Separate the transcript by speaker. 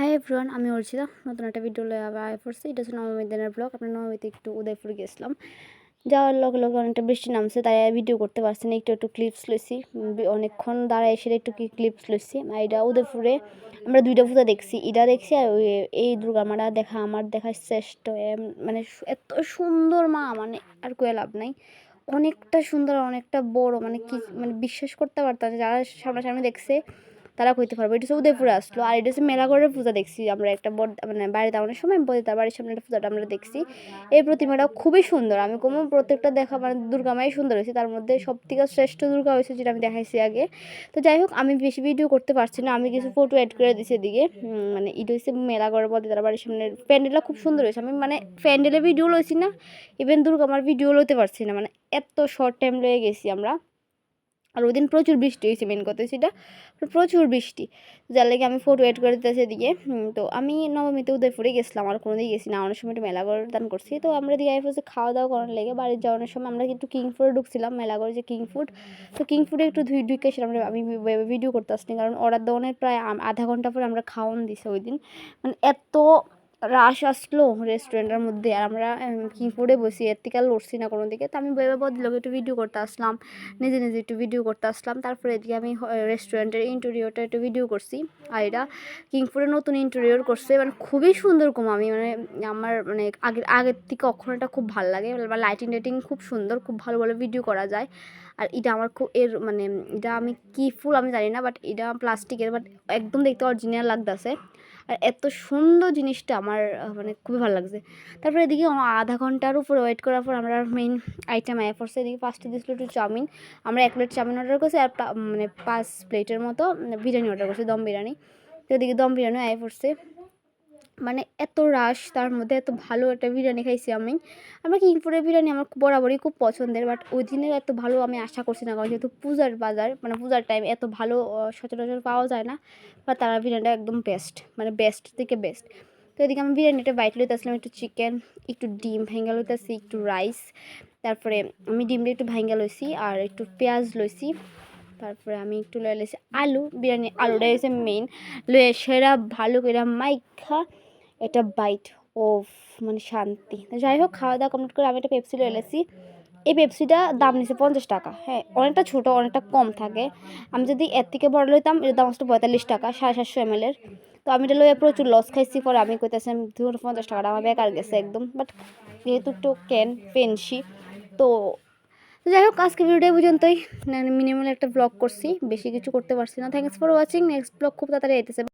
Speaker 1: Hi everyone, আমি অর্চিতা নতুন একটা ভিডিও লয়ে আবার আয় পড়ছি। এটা হচ্ছে নবমীর দিনের ব্লগ। আমরা নবমীতে একটু উদয়পুর গেছিলাম, যাওয়ার লগে লগে অনেকটা বৃষ্টি নামছে, তাই ভিডিও করতে পারছি না। একটু ক্লিপস লইছি, অনেকক্ষণ দাঁড়ায় এসে একটু ক্লিপস লইছি। আর এটা উদয়পুরে আমরা দুইটা পূজা দেখছি, এটা দেখছি আর ওই এই দুর্গা মারা দেখা আমার দেখা শ্রেষ্ঠ। মানে এত সুন্দর মা, মানে আর কয়ে লাভ নাই। অনেকটা সুন্দর, অনেকটা বড়, মানে কি মানে বিশ্বাস করতে পারতাম যারা সামনাসামনি দেখছে তারা কইতে পারবো। এটা হচ্ছে উদয়পুরে আসলো। আর এটা হচ্ছে মেলাগড়ের পূজা দেখছি আমরা, একটা বড় মানে বাড়িতে অনেক সময় বলি তার বাড়ির সামনে একটা পূজাটা আমরা দেখছি। এই প্রতিমাটা খুবই সুন্দর। আমি কমো প্রত্যেকটা দেখা মানে দুর্গা মাই সুন্দর হয়েছে, তার মধ্যে সব থেকে শ্রেষ্ঠ দুর্গা হয়েছে যেটা আমি দেখাইছি আগে। তো যাই হোক, আমি বেশি ভিডিও করতে পারছি না, আমি কিছু ফটো অ্যাড করে দিছি এদিকে। মানে এটা হচ্ছে মেলাগড়ের বলতে তার বাড়ির সামনে প্যান্ডেলটা খুব সুন্দর হয়েছে। আমি মানে প্যান্ডেলে ভিডিও লইছি না, ইভেন দুর্গা আমার ভিডিও লইতে পারছি না, মানে এত শর্ট টাইম লয়ে গেছি আমরা। আর ওই দিন প্রচুর বৃষ্টি হয়েছে, মেন কথা সেটা প্রচুর বৃষ্টি, যার লেগে আমি ফটো এড করে দিতেছি এদিকে। তো আমি নবমীতে উদয়পুরে গেছিলাম, আর কোনো দিন গেছি না, অনেক সময় একটু মেলাগড় দান করছি। তো আমরা দিকে আইফোসে খাওয়া দাওয়া করার লেগে বাড়ির যাওয়ানোর সময় আমরা একটু কিং ফুডে ঢুকছিলাম, মেলাগড় যে কিং ফুড। তো কিং ফুডে একটু ঢুকে আমি ভিডিও করতে আসছি, কারণ অর্ডার দেওয়ানোর প্রায় আধা ঘন্টা পরে আমরা খাওয়ান দিছি ওই দিন। মানে এত রাশ আসলো রেস্টুরেন্টের মধ্যে, আর আমরা কিং ফুডে বসি, এর থেকে আর লড়ছি না কোনো দিকে। তো আমি ভেবে বদলোকে একটু ভিডিও করতে আসলাম, নিজে নিজে একটু ভিডিও করতে আসলাম। তারপরে এদিকে আমি রেস্টুরেন্টের ইন্টেরিয়রটা একটু ভিডিও করছি। আর এটা কিংফুডের নতুন ইন্টেরিয়র করছে, মানে খুবই সুন্দর। আমি মানে আমার মানে আগের থেকে অক্ষরটা খুব ভালো লাগে, লাইটিং টাইটিং খুব সুন্দর, খুব ভালো ভালো ভিডিও করা যায়। আর এটা আমার খুব মানে এটা আমি কি ফুল আমি জানি না, বাট এটা প্লাস্টিকের, বাট একদম দেখতে অরিজিনাল লাগতেছে। আর এত সুন্দর জিনিসটা আমার মানে খুবই ভালো লাগছে। তারপরে এদিকে আধা ঘন্টার উপরে ওয়েট করার পর আমরা মেইন আইটেম আয়া পড়ছে। এদিকে ফার্স্টে দিয়েছিল একটু চাউমিন, আমরা 1 প্লেট চাউমিন অর্ডার করছি, আর মানে 5 প্লেটের মতো বিরিয়ানি অর্ডার করছি, দম বিরিয়ানি। তো এদিকে দম বিরিয়ানি আয়া পড়ছে। মানে এত রাশ, তার মধ্যে এত ভালো একটা বিরিয়ানি খাইছি আমি। আমরা কিংপুরের বিরিয়ানি আমার বরাবরই খুব পছন্দের, বাট ওই দিনের এত ভালো আমি আশা করছি না, কারণ যেহেতু পূজার বাজার, মানে পূজার টাইম এত ভালো সচরাচর পাওয়া যায় না। বা তারা বিরিয়ানিটা একদম বেস্ট, মানে বেস্ট থেকে বেস্ট। তো এদিকে আমি বিরিয়ানিটা বাইট লইতে আসলাম, একটু চিকেন, একটু ডিম ভেঙ্গা লইতেছি, একটু রাইস। তারপরে আমি ডিমটা একটু ভাঙ্গা লইছি, আর একটু পেঁয়াজ লইছি। তারপরে আমি একটু লয়ে লইছি আলু, বিরিয়ানি আলুটা হচ্ছে মেইন। লয়ে সেরা ভালো করে মাইখা এটা বাইট ও মানে শান্তি। যাই হোক, খাওয়া দাওয়া কমপ্লিট করে আমি একটা পেপসি লয়ে এলেছি। এই পেপসিটা দাম নিছে 50 টাকা। হ্যাঁ, অনেকটা ছোটো, অনেকটা কম থাকে। আমি যদি এর থেকে বড় লইতাম, এর দাম আসতো 45 টাকা, 750 ml এর। তো আমি এটা লইয়া প্রচুর লস খাইছি। পরে আমি কইতেছি 50 টাকাটা আমার বেকার গেছে একদম। বাট যেহেতু টোকেন ফেন্সি, তো যাই হোক, আজকে ভিডিওটা পর্যন্তই। মিনিমাম একটা ব্লগ করছি, বেশি কিছু করতে পারছি না। Thanks for watching. Next blog খুব তাড়াতাড়ি আইতেছে।